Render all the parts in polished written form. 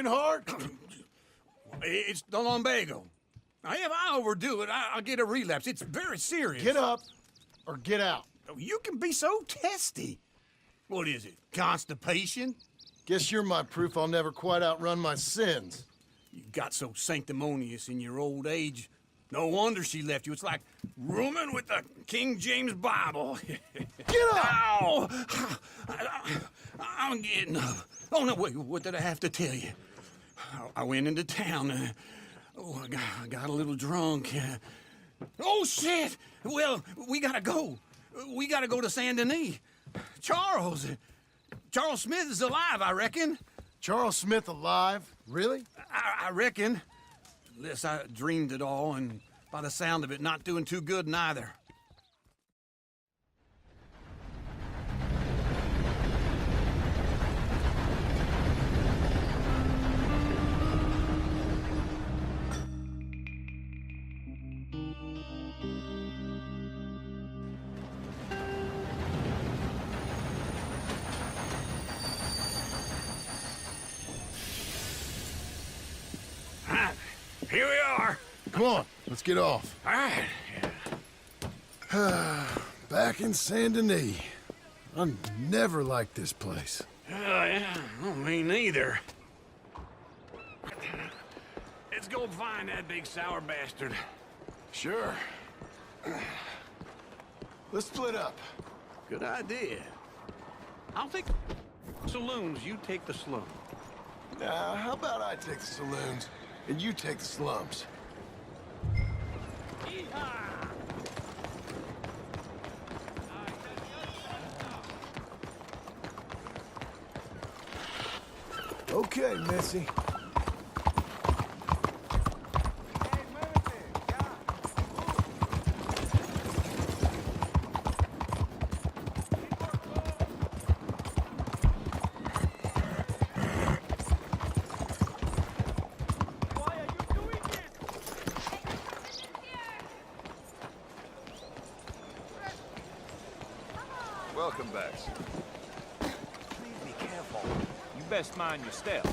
broken heart? It's the lumbago. Now, if I overdo it, I'll get a relapse. It's very serious. Get up or get out. Oh, you can be so testy. What is it, constipation? Guess you're my proof I'll never quite outrun my sins. You got so sanctimonious in your old age. No wonder she left you. It's like rooming with the King James Bible. Get up! Ow! I'm getting up. Oh, no, wait, what did I have to tell you? I went into town. I got a little drunk. Oh, shit! Well, we gotta go. We gotta go to Saint Denis. Charles Smith is alive, I reckon. Charles Smith alive? Really? I reckon. Unless I dreamed it all, and by the sound of it, not doing too good neither. Here we are. Come on, let's get off. All right. Back in Saint Denis. I never liked this place. Yeah, well, me neither. Let's go find that big sour bastard. Sure. Let's split up. Good idea. I'll take saloons, you take the slum. How about I take the saloons and you take the slums? Okay, Missy. Welcome back. Please be careful. You best mind your step.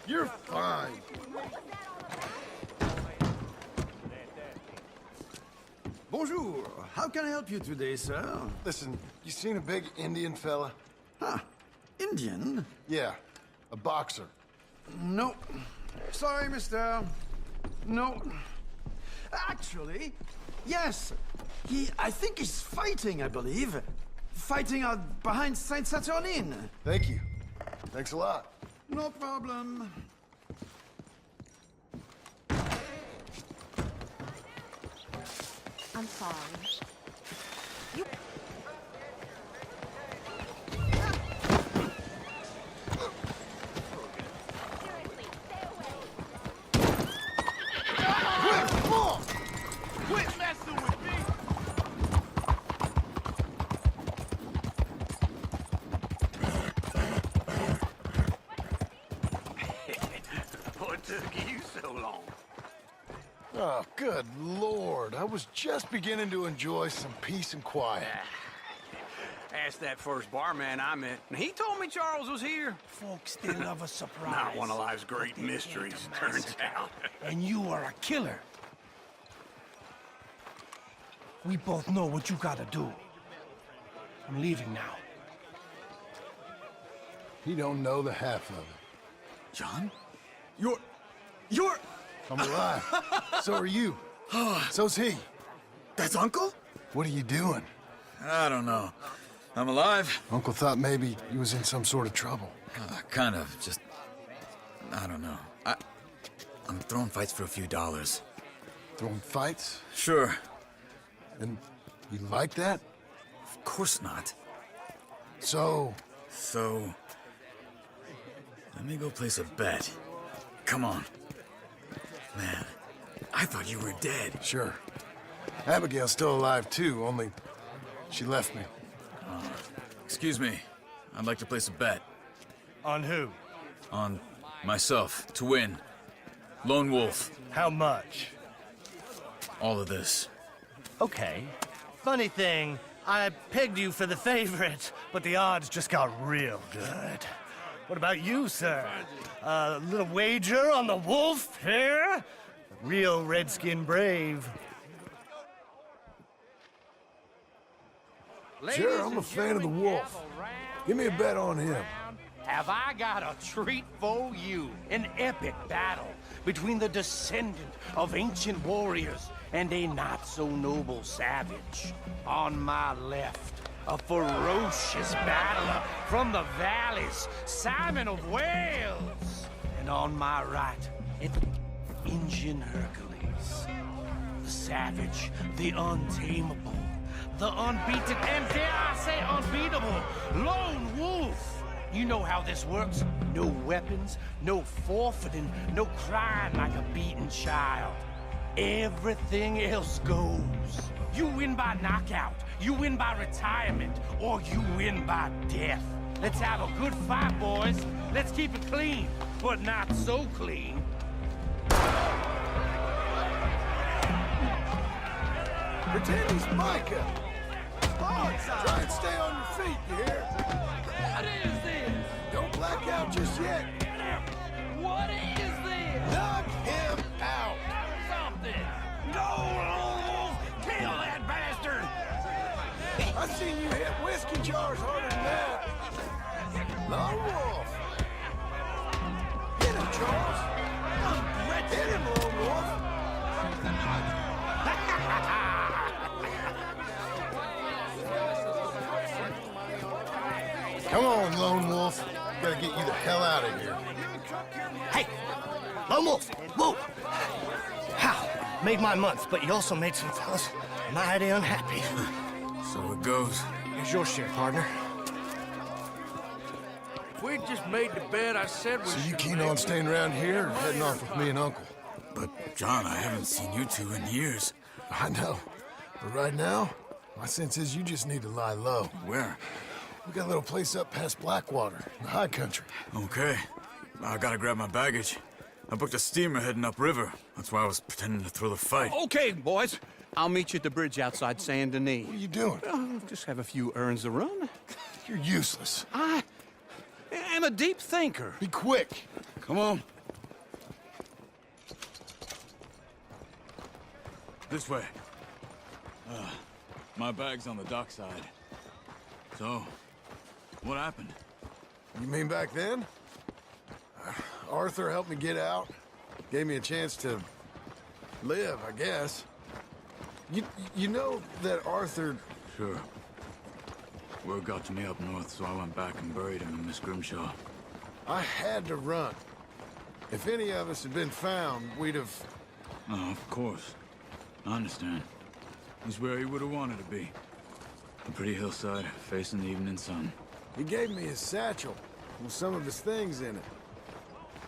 You're fine. Bonjour. How can I help you today, sir? Listen, you seen a big Indian fella? Huh. Indian? Yeah, a boxer. No. Sorry, mister. No. Actually, yes. I think he's fighting, I believe. Fighting out behind Saint Saturnine. Thank you. Thanks a lot. No problem. I'm sorry. You... Quit messing with me! What took you so long? Oh, good Lord. I was just beginning to enjoy some peace and quiet. Asked that first barman I met, and he told me Charles was here. Folks, they love a surprise. Not one of life's great mysteries, turns out. And you are a killer. We both know what you gotta do. I'm leaving now. He don't know the half of it. John? You're... I'm alive. So are you. So's he. That's Uncle? What are you doing? I don't know. I'm alive. Uncle thought maybe he was in some sort of trouble. Kind of. Just... I don't know. I'm throwing fights for a few dollars. Throwing fights? Sure. And you like that? Of course not. So, let me go place a bet. Come on. Man, I thought you were dead. sure. Abigail's still alive too, only she left me. Excuse me. I'd like to place a bet. On who? On myself, to win. Lone Wolf. How much? All of this. Okay. Funny thing, I pegged you for the favorite, but the odds just got real good. What about you, sir? A little wager on the wolf here? Real redskin brave. Sure, I'm a fan of the wolf. Give me a bet on him. Have I got a treat for you? An epic battle between the descendant of ancient warriors and a not-so-noble savage. On my left, a ferocious battler from the valleys, Simon of Wales. And on my right, an Injun Hercules. The savage, the untamable, the unbeaten, and dare I say unbeatable, lone wolf. You know how this works. No weapons, no forfeiting, no crying like a beaten child. Everything else goes. You win by knockout, you win by retirement, or you win by death. Let's have a good fight, boys. Let's keep it clean, but not so clean. Pretend he's Micah. Try and stay on your feet, you hear? What is this? Don't black out just yet. What is this? Knock him out. Something. Go, Wolf! Kill that bastard! I seen you hit whiskey jars harder than that. Lone Wolf. Hit him, Charles. Hit him, Lone Wolf. Come on, Lone Wolf. Gotta get you the hell out of here. Hey, Lone Wolf, whoa! How? Made my month, but you also made some fellas mighty unhappy. So it goes. Here's your share, partner. If we'd just made the bet I said we So you should keen make, on staying around here or heading off with me and Uncle? But, John, I haven't seen you two in years. I know. But right now, my sense is you just need to lie low. Where? We got a little place up past Blackwater, in the high country. Okay. I gotta grab my baggage. I booked a steamer heading upriver. That's why I was pretending to throw the fight. Okay, boys. I'll meet you at the bridge outside Saint Denis. What are you doing? Just have a few errands to run. You're useless. I am a deep thinker. Be quick. Come on. This way. My bag's on the dockside. So, what happened? You mean back then? Arthur helped me get out. Gave me a chance to live, I guess. You know that Arthur... Sure. Word got to me up north, so I went back and buried him in Miss Grimshaw. I had to run. If any of us had been found, we'd have... Oh, of course. I understand. He's where he would have wanted to be. A pretty hillside, facing the evening sun. He gave me his satchel with some of his things in it.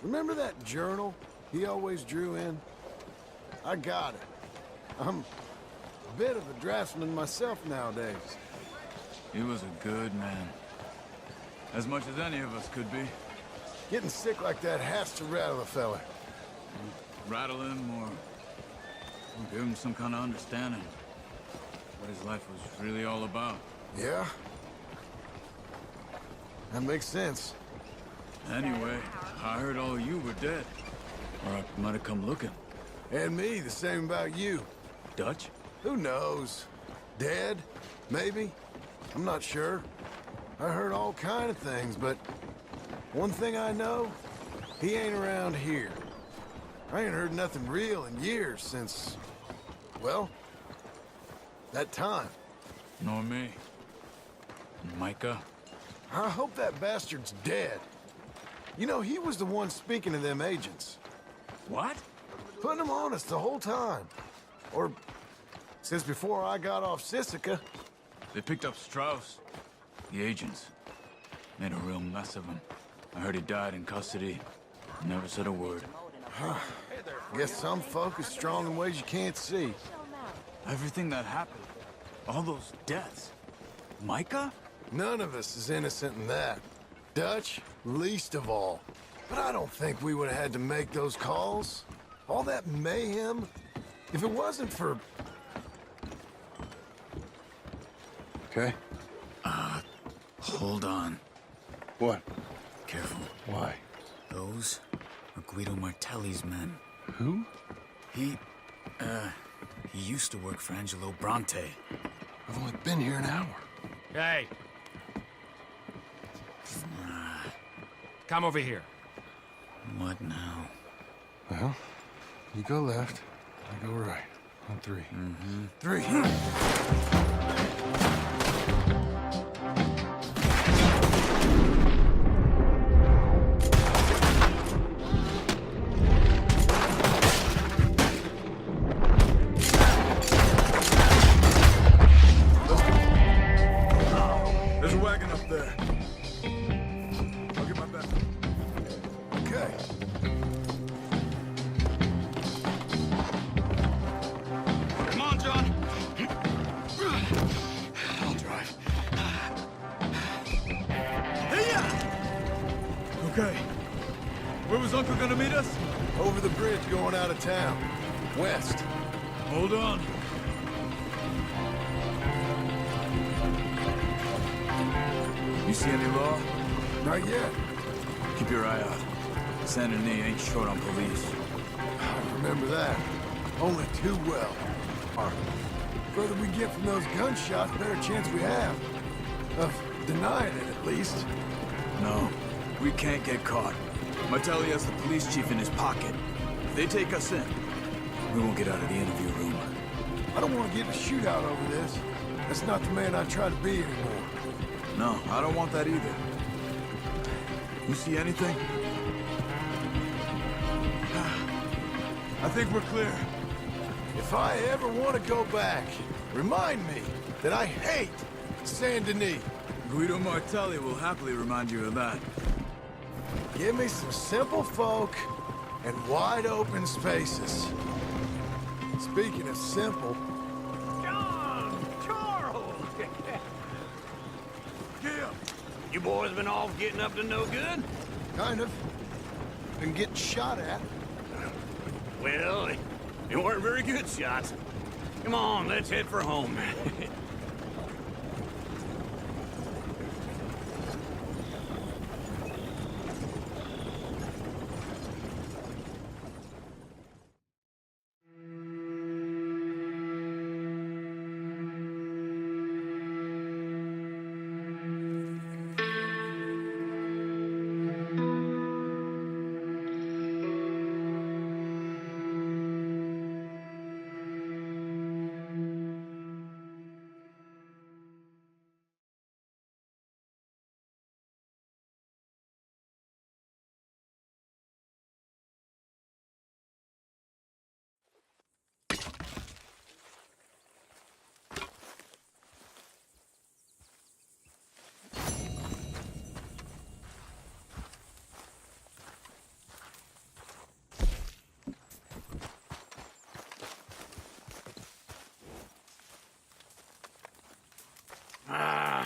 Remember that journal he always drew in? I got it. I'm a bit of a draftsman myself nowadays. He was a good man. As much as any of us could be. Getting sick like that has to rattle a fella. Rattle him or give him some kind of understanding. What his life was really all about. Yeah? That makes sense. Anyway, I heard all of you were dead. Or I might have come looking. And me, the same about you. Dutch? Who knows? Dead? Maybe? I'm not sure. I heard all kind of things, but one thing I know, he ain't around here. I ain't heard nothing real in years since, well, that time. Nor me. And Micah? I hope that bastard's dead. You know, he was the one speaking to them agents. What? Putting them on us the whole time. Or since before I got off Sisika. They picked up Strauss. The agents. Made a real mess of him. I heard he died in custody. Never said a word. Guess some folk is strong in ways you can't see. Everything that happened. All those deaths. Micah? None of us is innocent in that. Dutch, least of all. But I don't think we would have had to make those calls. All that mayhem. If it wasn't for... Okay. Hold on. What? careful. Why? Those are Guido Martelli's men. Who? He used to work for Angelo Bronte. I've only been here an hour. Hey. Come over here. What now? Well, you go left, I go right. On three. Mm-hmm. Three. There's a wagon up there. I'll get my back. Okay. Come on, John. I'll drive. Okay. Where was Uncle gonna meet us? Over the bridge going out of town. West. Hold on. You see any law? Not yet. Keep your eye out. Saint Denis ain't short on police. I remember that. Only too well. Further we get from those gunshots, better chance we have. Of denying it, at least. No, we can't get caught. Martelli has the police chief in his pocket. If they take us in, we won't get out of the interview room. I don't want to get in a shootout over this. That's not the man I try to be anymore. No, I don't want that either. You see anything? I think we're clear. If I ever want to go back, remind me that I hate Saint Denis. Guido Martelli will happily remind you of that. Give me some simple folk and wide open spaces. Speaking of simple, John! Charles! Yeah. You boys been off getting up to no good? kind of. Been getting shot at. Well, they weren't very good shots. Come on, let's head for home.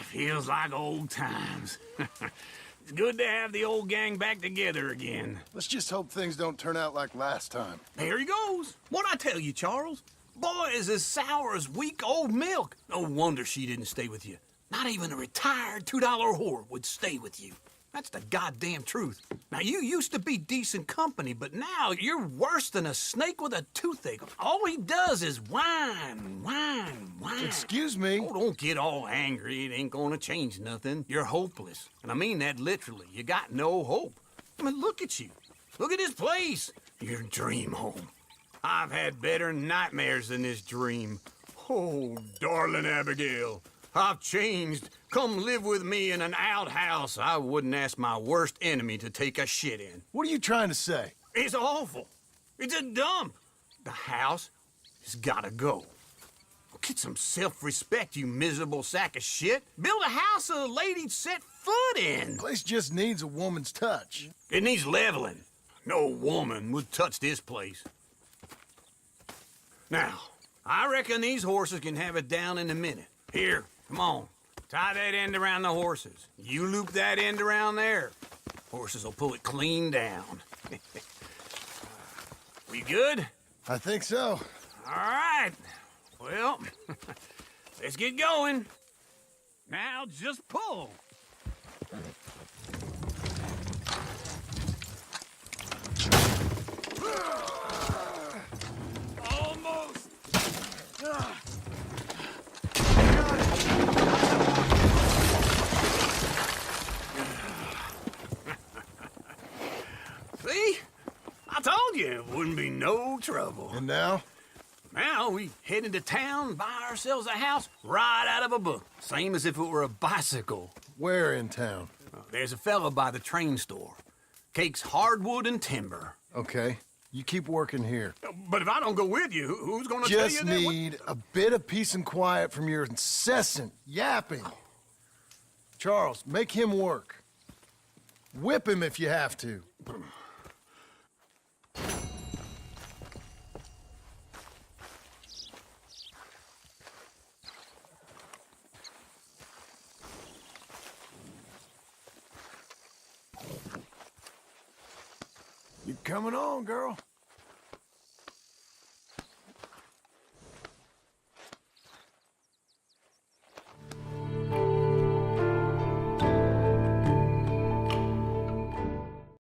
Feels like old times. It's good to have the old gang back together again. Let's just hope things don't turn out like last time. There he goes. What'd I tell you, Charles? Boy is as sour as week-old milk. No wonder she didn't stay with you. Not even a retired $2 whore would stay with you. That's the goddamn truth. Now, you used to be decent company, but now you're worse than a snake with a toothache. All he does is whine, whine, whine. Excuse me? Oh, don't get all angry. It ain't gonna change nothing. You're hopeless. And I mean that literally. You got no hope. I mean, look at you. Look at this place. Your dream home. I've had better nightmares than this dream. Oh, darling Abigail. I've changed. Come live with me in an outhouse I wouldn't ask my worst enemy to take a shit in. What are you trying to say? It's awful. It's a dump. The house has gotta go. Get some self-respect, you miserable sack of shit. Build a house a lady'd set foot in. Place just needs a woman's touch. It needs leveling. No woman would touch this place. Now, I reckon these horses can have it down in a minute. Here, come on. Tie that end around the horses. You loop that end around there. Horses will pull it clean down. We good? I think so. All right. Well, let's get going. Now just pull. Almost. See? I told you it wouldn't be no trouble. And now? Now we head into town, buy ourselves a house right out of a book. Same as if it were a bicycle. Where in town? There's a fella by the train store. Cakes hardwood and timber. Okay, you keep working here. But if I don't go with you, who's gonna tell you Just that? need a bit of peace and quiet from your incessant yapping. Charles, make him work. Whip him if you have to. You coming on, girl?